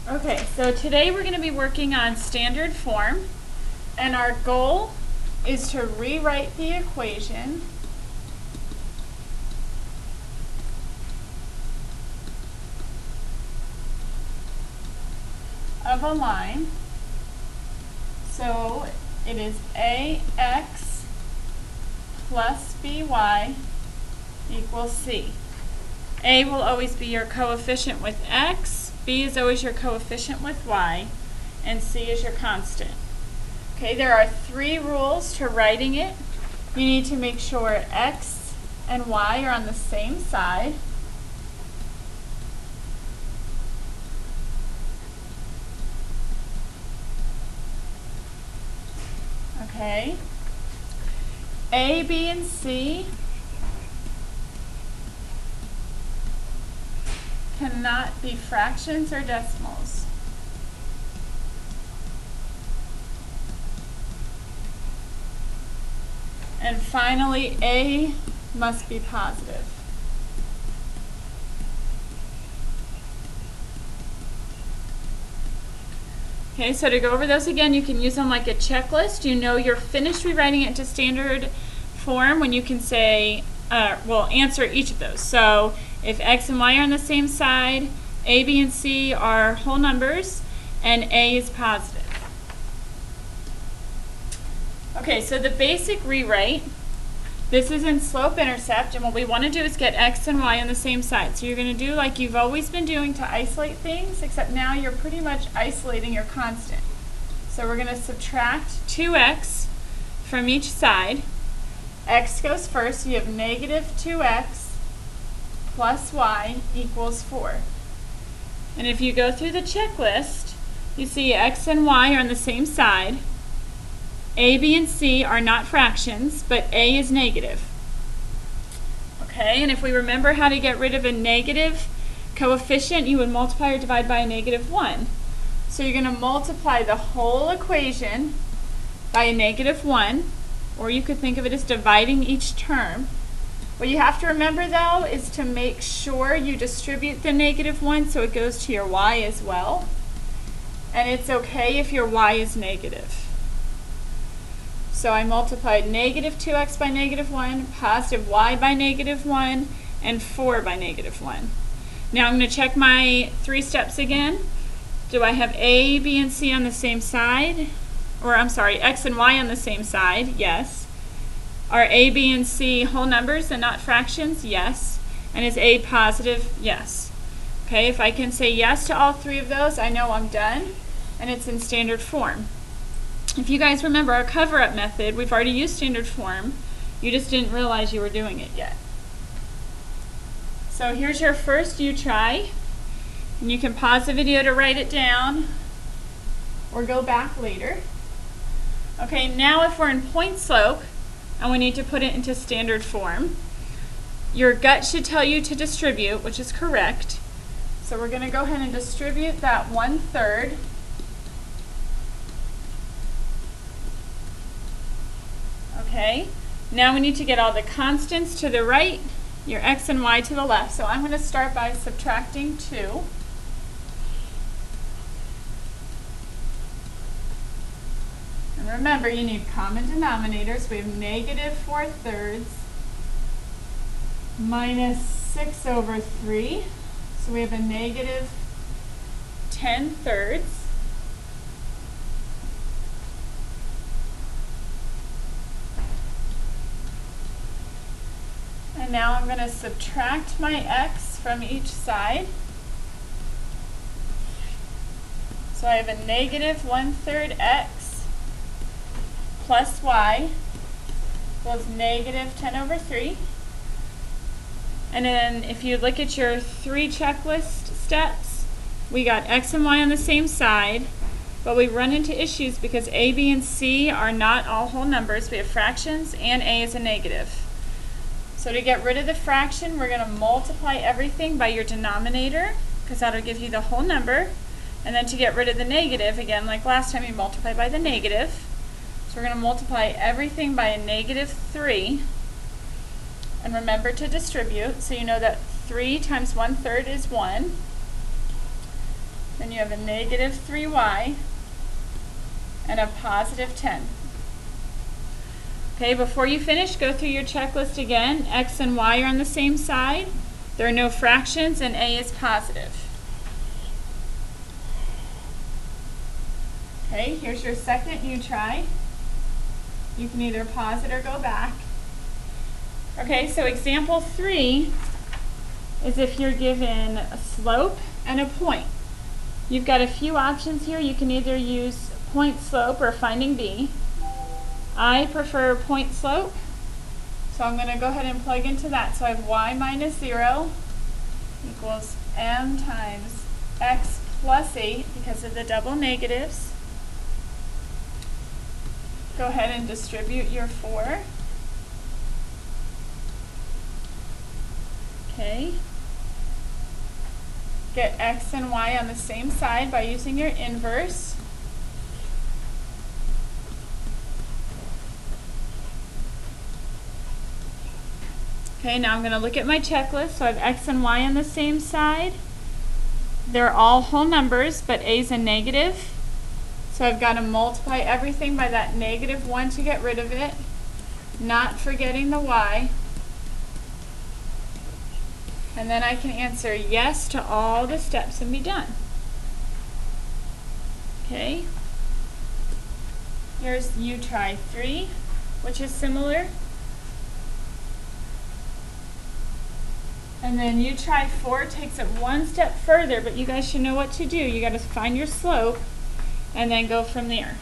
Okay, so today we're going to be working on standard form, and our goal is to rewrite the equation of a line. So it is ax plus by equals c. A will always be your coefficient with x, b is always your coefficient with y, and c is your constant. Okay, there are 3 rules to writing it. You need to make sure x and y are on the same side. Okay. A, b, and c cannot be fractions or decimals. And finally, A must be positive. Okay, so to go over those again, you can use them like a checklist. You know you're finished rewriting it to standard form when you can say, answer each of those. So if x and y are on the same side, a, b, and c are whole numbers, and a is positive. Okay, so the basic rewrite, this is in slope-intercept, and what we want to do is get x and y on the same side. So you're going to do like you've always been doing to isolate things, except now you're pretty much isolating your constant. So we're going to subtract 2x from each side. X goes first, so you have negative 2x plus y equals 4. And if you go through the checklist, you see x and y are on the same side. A, b, and c are not fractions, but a is negative. Okay, and if we remember how to get rid of a negative coefficient, you would multiply or divide by a negative 1. So you're going to multiply the whole equation by a negative 1, or you could think of it as dividing each term. What you have to remember, though, is to make sure you distribute the negative 1 so it goes to your y as well. And it's okay if your y is negative. So I multiplied negative 2x by negative 1, positive y by negative 1, and 4 by negative 1. Now I'm going to check my 3 steps again. Do I have a, b, and c on the same side? Or I'm sorry, x and y on the same side? Yes. Are a, b, and c whole numbers and not fractions? Yes. And is a positive? Yes. Okay, if I can say yes to all 3 of those, I know I'm done, and it's in standard form. If you guys remember our cover-up method, we've already used standard form. You just didn't realize you were doing it yet. So here's your first you try. And you can pause the video to write it down or go back later. Okay, now if we're in point slope and we need to put it into standard form, your gut should tell you to distribute, which is correct. So we're going to go ahead and distribute that 1/3. Okay, now we need to get all the constants to the right, your x and y to the left. So I'm going to start by subtracting 2. And remember, you need common denominators. We have negative 4/3 minus 6/3. So we have a negative 10/3. And now I'm going to subtract my x from each side. So I have a negative 1/3 x plus y equals negative 10/3. And then if you look at your 3 checklist steps, we got x and y on the same side, but we run into issues because a, b, and c are not all whole numbers. We have fractions and a is a negative. So to get rid of the fraction, we're going to multiply everything by your denominator, because that'll give you the whole number. And then to get rid of the negative, again, like last time, you multiply by the negative. So we're going to multiply everything by a negative 3. And remember to distribute, so you know that 3 times 1/3 is 1. Then you have a negative 3y and a positive 10. Okay, before you finish, go through your checklist again. X and y are on the same side. There are no fractions, and a is positive. Okay, here's your second you try. You can either pause it or go back. Okay, so example 3 is if you're given a slope and a point. You've got a few options here. You can either use point slope or finding b. I prefer point slope, so I'm going to go ahead and plug into that. So I have y minus 0 equals m times x plus 8 because of the double negatives. Go ahead and distribute your 4. Okay. Get x and y on the same side by using your inverse. Okay, now I'm going to look at my checklist. So I have x and y on the same side. They're all whole numbers, but a is a negative. So I've got to multiply everything by that negative 1 to get rid of it, not forgetting the y. And then I can answer yes to all the steps and be done. Okay. Here's you try 3, which is similar. And then you try 4 takes it one step further, but you guys should know what to do. You got to find your slope and then go from there.